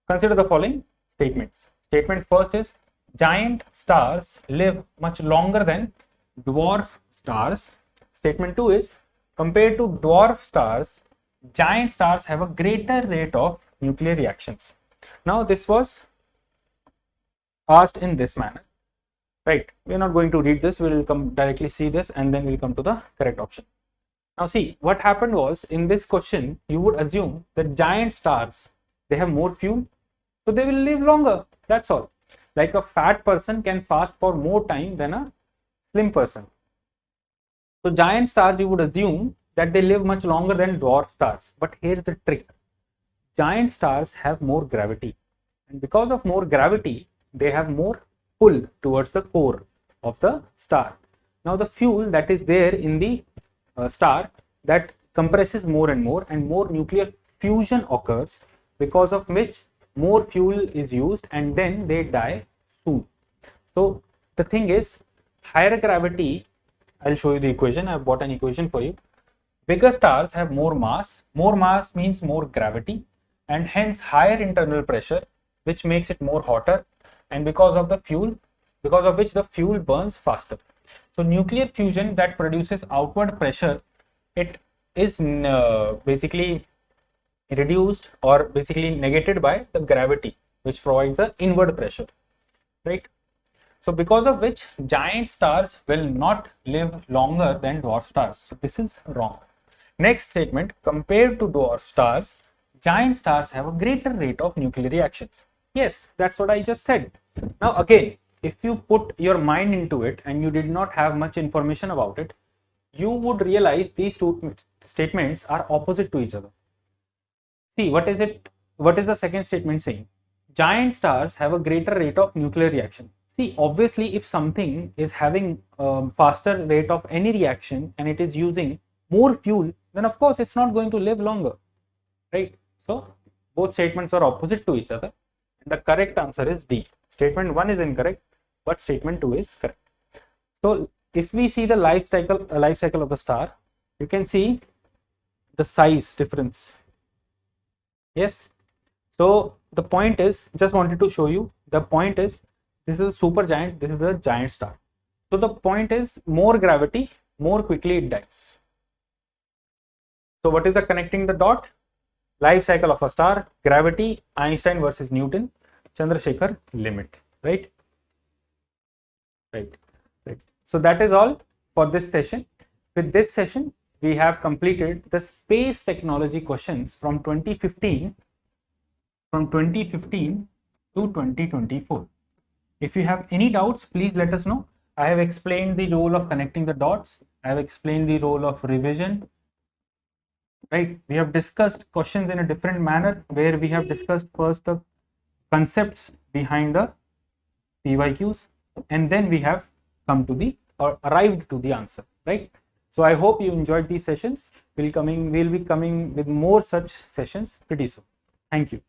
Consider the following statements. Statement first is giant stars live much longer than dwarf stars. Statement 2 is compared to dwarf stars, giant stars have a greater rate of nuclear reactions. Now this was asked in this manner, right? We are not going to read this, we will come directly see this and then we'll come to the correct option. Now see, what happened was in this question, you would assume that giant stars, they have more fuel, so they will live longer, that's all. Like a fat person can fast for more time than a slim person. So giant stars, you would assume that they live much longer than dwarf stars. But here's the trick. Giant stars have more gravity. And because of more gravity, they have more pull towards the core of the star. Now the fuel that is there in the star, that compresses more and more nuclear fusion occurs, because of which more fuel is used and then they die soon. So the thing is, higher gravity, I'll show you the equation. I've brought an equation for you. Bigger stars have more mass. More mass means more gravity and hence higher internal pressure, which makes it more hotter, and because of the fuel, because of which the fuel burns faster. So nuclear fusion that produces outward pressure, it is basically reduced or basically negated by the gravity, which provides the inward pressure, right? So because of which giant stars will not live longer than dwarf stars. So this is wrong. Next statement, compared to dwarf stars, giant stars have a greater rate of nuclear reactions. Yes, that's what I just said. Now again, if you put your mind into it and you did not have much information about it, you would realize these two statements are opposite to each other. See, what is it? What is the second statement saying? Giant stars have a greater rate of nuclear reaction. See, obviously, if something is having a faster rate of any reaction and it is using more fuel, then of course it's not going to live longer, right? So both statements are opposite to each other. The correct answer is D. Statement 1 is incorrect, but statement 2 is correct. So if we see the life cycle of the star, you can see the size difference. Yes. So the point is, just wanted to show you, the point is, this is a super giant, this is a giant star. So the point is, more gravity, more quickly it dies. So what is the connecting the dot? Life cycle of a star, gravity, Einstein versus Newton, Chandrasekhar limit, right? Right. So that is all for this session. With this session, we have completed the space technology questions from 2015 to 2024. If you have any doubts, please let us know. I have explained the role of connecting the dots. I have explained the role of revision. Right? We have discussed questions in a different manner, where we have discussed first the concepts behind the PYQs, and then we have come to the or arrived to the answer, right? So I hope you enjoyed these sessions. We'll be coming with more such sessions pretty soon. Thank you.